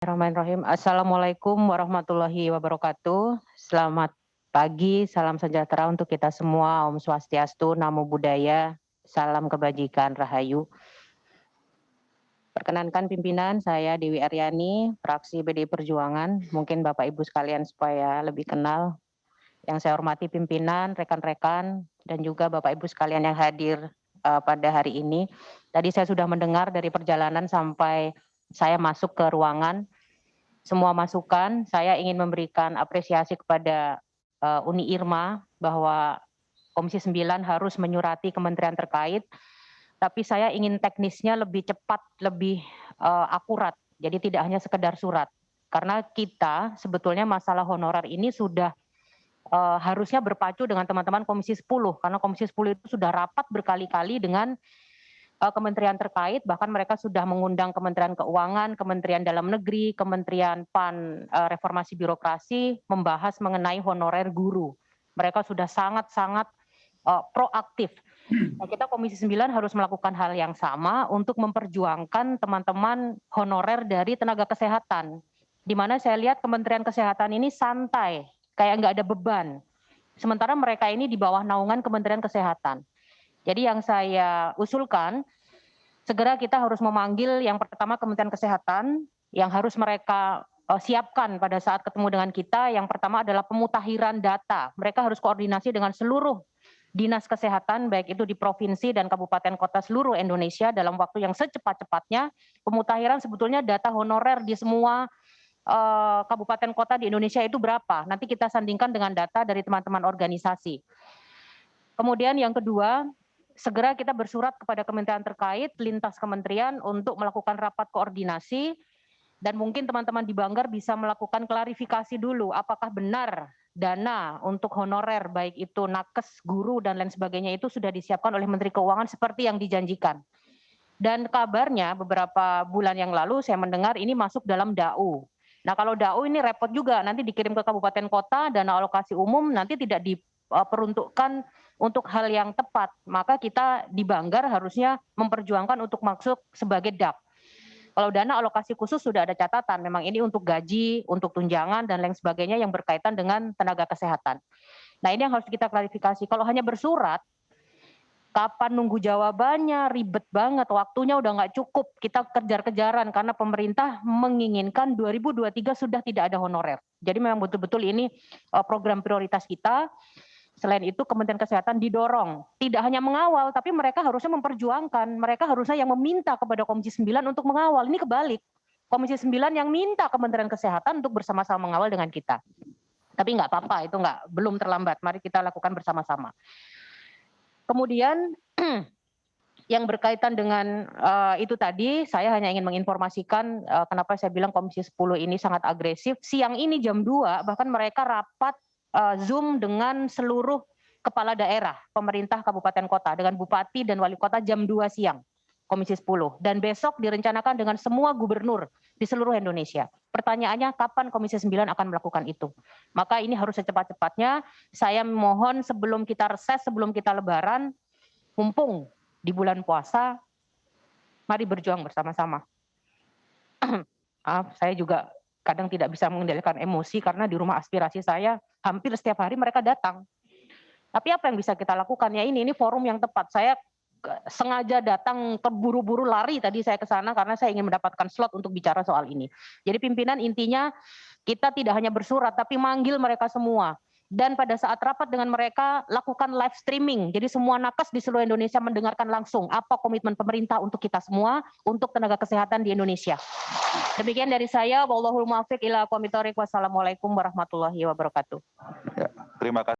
Bismillahirrahmanirrahim. Assalamualaikum warahmatullahi wabarakatuh. Selamat pagi, salam sejahtera untuk kita semua. Om Swastiastu, Namo Buddhaya, salam kebajikan, Rahayu. Perkenankan pimpinan, saya Dewi Aryani, fraksi PDI Perjuangan. Mungkin Bapak Ibu sekalian supaya lebih kenal. Yang saya hormati pimpinan, rekan-rekan, dan juga Bapak Ibu sekalian yang hadir pada hari ini. Tadi saya sudah mendengar dari perjalanan sampai saya masuk ke ruangan, semua masukan, saya ingin memberikan apresiasi kepada Uni Irma bahwa Komisi 9 harus menyurati kementerian terkait, tapi saya ingin teknisnya lebih cepat, lebih akurat. Jadi tidak hanya sekedar surat. Karena kita sebetulnya masalah honorer ini sudah harusnya berpacu dengan teman-teman Komisi 10, karena Komisi 10 itu sudah rapat berkali-kali dengan kementerian terkait, bahkan mereka sudah mengundang Kementerian Keuangan, Kementerian Dalam Negeri, Kementerian PAN, Reformasi Birokrasi, membahas mengenai honorer guru. Mereka sudah sangat-sangat proaktif. Nah, kita Komisi 9 harus melakukan hal yang sama untuk memperjuangkan teman-teman honorer dari tenaga kesehatan. Di mana saya lihat Kementerian Kesehatan ini santai, kayak nggak ada beban. Sementara mereka ini di bawah naungan Kementerian Kesehatan. Jadi yang saya usulkan, segera kita harus memanggil yang pertama Kementerian Kesehatan, yang harus mereka siapkan pada saat ketemu dengan kita. Yang pertama adalah pemutahiran data. Mereka harus koordinasi dengan seluruh dinas kesehatan, baik itu di provinsi dan kabupaten kota seluruh Indonesia dalam waktu yang secepat-cepatnya. Pemutahiran sebetulnya data honorer di semua kabupaten kota di Indonesia itu berapa. Nanti kita sandingkan dengan data dari teman-teman organisasi. Kemudian yang kedua, segera kita bersurat kepada kementerian terkait, lintas kementerian untuk melakukan rapat koordinasi, dan mungkin teman-teman di Banggar bisa melakukan klarifikasi dulu, apakah benar dana untuk honorer, baik itu nakes, guru, dan lain sebagainya itu sudah disiapkan oleh Menteri Keuangan seperti yang dijanjikan. Dan kabarnya beberapa bulan yang lalu saya mendengar ini masuk dalam DAU. Nah kalau DAU ini repot juga, nanti dikirim ke kabupaten kota, dana alokasi umum nanti tidak diperuntukkan untuk hal yang tepat, maka kita di Banggar harusnya memperjuangkan untuk masuk sebagai DAP. Kalau dana alokasi khusus sudah ada catatan, memang ini untuk gaji, untuk tunjangan, dan lain sebagainya yang berkaitan dengan tenaga kesehatan. Nah ini yang harus kita klarifikasi, kalau hanya bersurat, kapan nunggu jawabannya, ribet banget, waktunya udah nggak cukup, kita kejar-kejaran karena pemerintah menginginkan 2023 sudah tidak ada honorer. Jadi memang betul-betul ini program prioritas kita. Selain itu Kementerian Kesehatan didorong, tidak hanya mengawal, tapi mereka harusnya memperjuangkan, mereka harusnya yang meminta kepada Komisi 9 untuk mengawal, ini kebalik. Komisi 9 yang minta Kementerian Kesehatan untuk bersama-sama mengawal dengan kita. Tapi nggak apa-apa, itu belum terlambat, mari kita lakukan bersama-sama. Kemudian yang berkaitan dengan itu tadi, saya hanya ingin menginformasikan kenapa saya bilang Komisi 10 ini sangat agresif. Siang ini jam 2, bahkan mereka rapat Zoom dengan seluruh kepala daerah, pemerintah kabupaten kota, dengan bupati dan wali kota jam 2 siang, Komisi 10. Dan besok direncanakan dengan semua gubernur di seluruh Indonesia. Pertanyaannya, kapan Komisi 9 akan melakukan itu? Maka ini harus secepat-cepatnya. Saya mohon sebelum kita reses, sebelum kita lebaran, mumpung di bulan puasa, mari berjuang bersama-sama. Saya juga kadang tidak bisa mengendalikan emosi karena di rumah aspirasi saya hampir setiap hari mereka datang. Tapi apa yang bisa kita lakukan? Ya ini forum yang tepat. Saya sengaja datang terburu-buru lari tadi saya ke sana karena saya ingin mendapatkan slot untuk bicara soal ini. Jadi pimpinan intinya kita tidak hanya bersurat tapi manggil mereka semua. Dan pada saat rapat dengan mereka, lakukan live streaming. Jadi semua nakes di seluruh Indonesia mendengarkan langsung apa komitmen pemerintah untuk kita semua, untuk tenaga kesehatan di Indonesia. Demikian dari saya. Wallahul muwaffiq ila aqwamit thoriq. Wassalamualaikum warahmatullahi wabarakatuh. Ya, terima kasih.